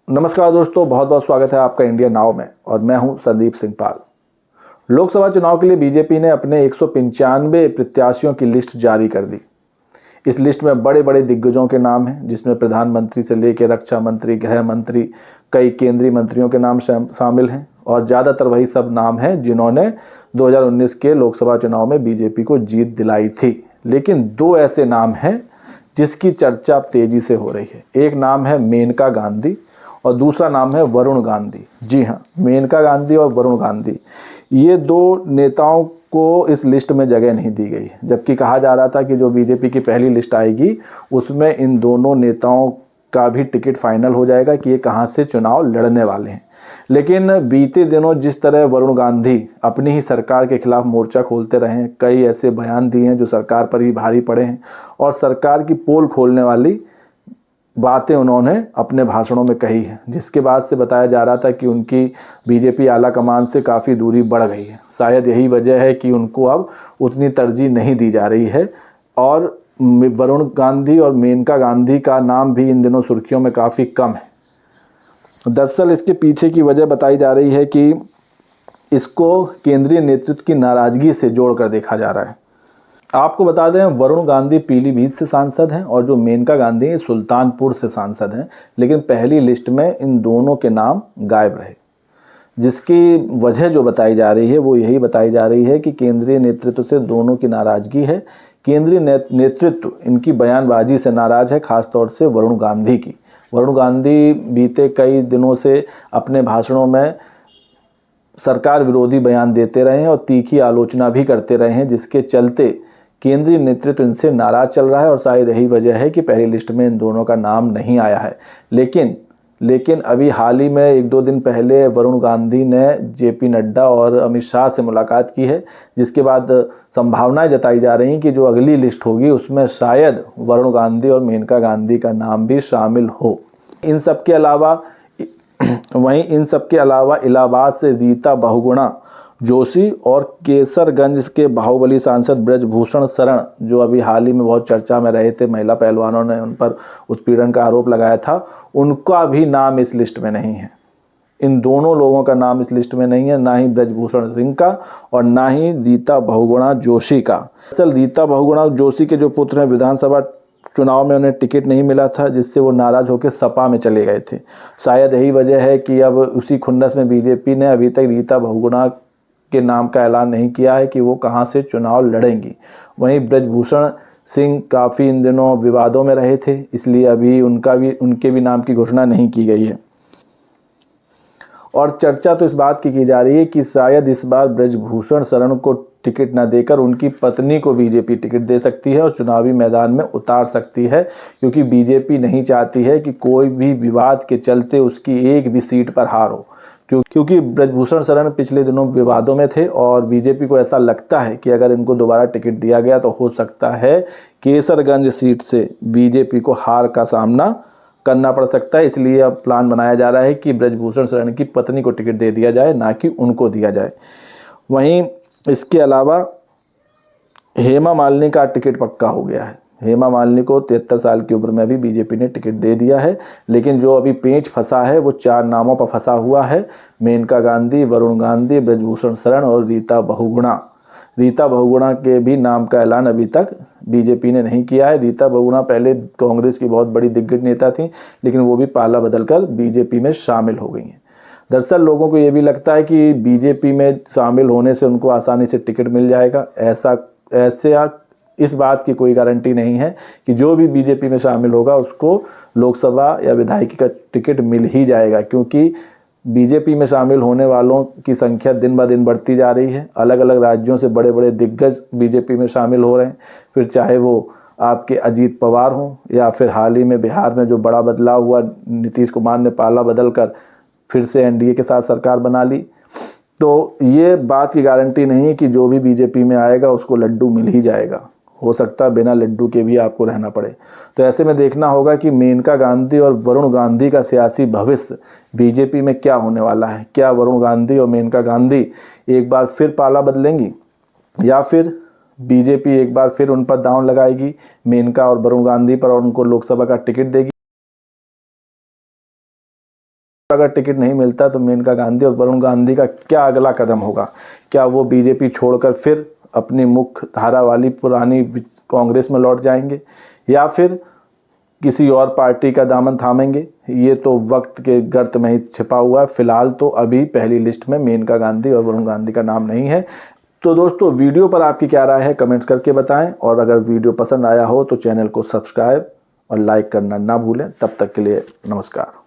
नमस्कार दोस्तों, बहुत बहुत स्वागत है आपका इंडिया नाउ में। और मैं हूं संदीप सिंह पाल। लोकसभा चुनाव के लिए बीजेपी ने अपने 195 प्रत्याशियों की लिस्ट जारी कर दी। इस लिस्ट में बड़े बड़े दिग्गजों के नाम हैं, जिसमें प्रधानमंत्री से लेकर रक्षा मंत्री, गृह मंत्री, कई केंद्रीय मंत्रियों के नाम शामिल हैं। और ज़्यादातर वही सब नाम हैं जिन्होंने 2019 के लोकसभा चुनाव में बीजेपी को जीत दिलाई थी। लेकिन दो ऐसे नाम हैं जिसकी चर्चा तेजी से हो रही है। एक नाम है मेनका गांधी और दूसरा नाम है वरुण गांधी। जी हाँ, मेनका गांधी और वरुण गांधी, ये दो नेताओं को इस लिस्ट में जगह नहीं दी गई, जबकि कहा जा रहा था कि जो बीजेपी की पहली लिस्ट आएगी उसमें इन दोनों नेताओं का भी टिकट फाइनल हो जाएगा कि ये कहाँ से चुनाव लड़ने वाले हैं। लेकिन बीते दिनों जिस तरह वरुण गांधी अपनी ही सरकार के खिलाफ मोर्चा खोलते रहे हैं, कई ऐसे बयान दिए हैं जो सरकार पर ही भारी पड़े हैं और सरकार की पोल खोलने वाली बातें उन्होंने अपने भाषणों में कही है, जिसके बाद से बताया जा रहा था कि उनकी बीजेपी आला कमान से काफ़ी दूरी बढ़ गई है। शायद यही वजह है कि उनको अब उतनी तरजीह नहीं दी जा रही है। और वरुण गांधी और मेनका गांधी का नाम भी इन दिनों सुर्खियों में काफ़ी कम है। दरअसल इसके पीछे की वजह बताई जा रही है कि इसको केंद्रीय नेतृत्व की नाराज़गी से जोड़कर देखा जा रहा है। आपको बता दें, वरुण गांधी पीलीभीत से सांसद हैं और जो मेनका गांधी हैं सुल्तानपुर से सांसद हैं। लेकिन पहली लिस्ट में इन दोनों के नाम गायब रहे, जिसकी वजह जो बताई जा रही है वो यही बताई जा रही है कि केंद्रीय नेतृत्व से दोनों की नाराज़गी है। केंद्रीय नेतृत्व इनकी बयानबाजी से नाराज़ है, खासतौर से वरुण गांधी की। वरुण गांधी बीते कई दिनों से अपने भाषणों में सरकार विरोधी बयान देते रहे हैं और तीखी आलोचना भी करते रहे हैं, जिसके चलते केंद्रीय नेतृत्व इनसे नाराज चल रहा है। और शायद यही वजह है कि पहली लिस्ट में इन दोनों का नाम नहीं आया है। लेकिन अभी हाल ही में 1-2 दिन पहले वरुण गांधी ने जेपी नड्डा और अमित शाह से मुलाकात की है, जिसके बाद संभावनाएं जताई जा रही हैं कि जो अगली लिस्ट होगी उसमें शायद वरुण गांधी और मेनका गांधी का नाम भी शामिल हो। इन सब के अलावा इलाहाबाद से रीता बहुगुणा जोशी और केसरगंज के बाहुबली सांसद ब्रजभूषण शरण, जो अभी हाल ही में बहुत चर्चा में रहे थे, महिला पहलवानों ने उन पर उत्पीड़न का आरोप लगाया था, उनका भी नाम इस लिस्ट में नहीं है। इन दोनों लोगों का नाम इस लिस्ट में नहीं है, ना ही ब्रजभूषण सिंह का और ना ही रीता बहुगुणा जोशी का। असल रीता बहुगुणा जोशी के जो पुत्र हैं, विधानसभा चुनाव में उन्हें टिकट नहीं मिला था, जिससे वो नाराज़ होकर सपा में चले गए थे। शायद यही वजह है कि अब उसी खुन्नस में बीजेपी ने अभी तक रीता बहुगुणा के नाम का ऐलान नहीं किया है कि वो कहां से चुनाव लड़ेंगी। वहीं ब्रजभूषण सिंह काफ़ी इन दिनों विवादों में रहे थे, इसलिए अभी उनके भी नाम की घोषणा नहीं की गई है। और चर्चा तो इस बात की जा रही है कि शायद इस बार ब्रजभूषण शरण को टिकट न देकर उनकी पत्नी को बीजेपी टिकट दे सकती है और चुनावी मैदान में उतार सकती है, क्योंकि बीजेपी नहीं चाहती है कि कोई भी विवाद के चलते उसकी एक भी सीट पर हार हो। क्योंकि ब्रजभूषण शरण पिछले दिनों विवादों में थे और बीजेपी को ऐसा लगता है कि अगर इनको दोबारा टिकट दिया गया तो हो सकता है केसरगंज सीट से बीजेपी को हार का सामना करना पड़ सकता है। इसलिए अब प्लान बनाया जा रहा है कि ब्रजभूषण शरण की पत्नी को टिकट दे दिया जाए, ना कि उनको दिया जाए। वहीं इसके अलावा हेमा मालिनी का टिकट पक्का हो गया है। हेमा मालिनी को 73 साल की उम्र में भी बीजेपी ने टिकट दे दिया है। लेकिन जो अभी पेंच फंसा है वो 4 नामों पर फंसा हुआ है: मेनका गांधी, वरुण गांधी, ब्रजभूषण शरण और रीता बहुगुणा। रीता बहुगुणा के भी नाम का ऐलान अभी तक बीजेपी ने नहीं किया है। रीता बहुगुणा पहले कांग्रेस की बहुत बड़ी दिग्गज नेता थी, लेकिन वो भी पाला बदलकर बीजेपी में शामिल हो गई हैं। दरअसल लोगों को ये भी लगता है कि बीजेपी में शामिल होने से उनको आसानी से टिकट मिल जाएगा। इस बात की कोई गारंटी नहीं है कि जो भी बीजेपी में शामिल होगा उसको लोकसभा या विधायकी का टिकट मिल ही जाएगा, क्योंकि बीजेपी में शामिल होने वालों की संख्या दिन ब दिन बढ़ती जा रही है। अलग अलग राज्यों से बड़े बड़े दिग्गज बीजेपी में शामिल हो रहे हैं, फिर चाहे वो आपके अजीत पवार हों या फिर हाल ही में बिहार में जो बड़ा बदलाव हुआ, नीतीश कुमार ने पाला बदल कर फिर से एनडीए के साथ सरकार बना ली। तो ये बात की गारंटी नहीं है कि जो भी बीजेपी में आएगा उसको लड्डू मिल ही जाएगा। हो सकता है बिना लड्डू के भी आपको रहना पड़े। तो ऐसे में देखना होगा कि मेनका गांधी और वरुण गांधी का सियासी भविष्य बीजेपी में क्या होने वाला है। क्या वरुण गांधी और मेनका गांधी एक बार फिर पाला बदलेंगी, या फिर बीजेपी एक बार फिर उन पर दांव लगाएगी, मेनका और वरुण गांधी पर, और उनको लोकसभा का टिकट देगी। अगर टिकट नहीं मिलता तो मेनका गांधी और वरुण गांधी का क्या अगला कदम होगा? क्या वो बीजेपी छोड़कर फिर अपनी मुख्य धारा वाली पुरानी कांग्रेस में लौट जाएंगे या फिर किसी और पार्टी का दामन थामेंगे? ये तो वक्त के गर्त में ही छिपा हुआ है। फिलहाल तो अभी पहली लिस्ट में मेनका गांधी और वरुण गांधी का नाम नहीं है। तो दोस्तों, वीडियो पर आपकी क्या राय है कमेंट्स करके बताएं, और अगर वीडियो पसंद आया हो तो चैनल को सब्सक्राइब और लाइक करना ना भूलें। तब तक के लिए नमस्कार।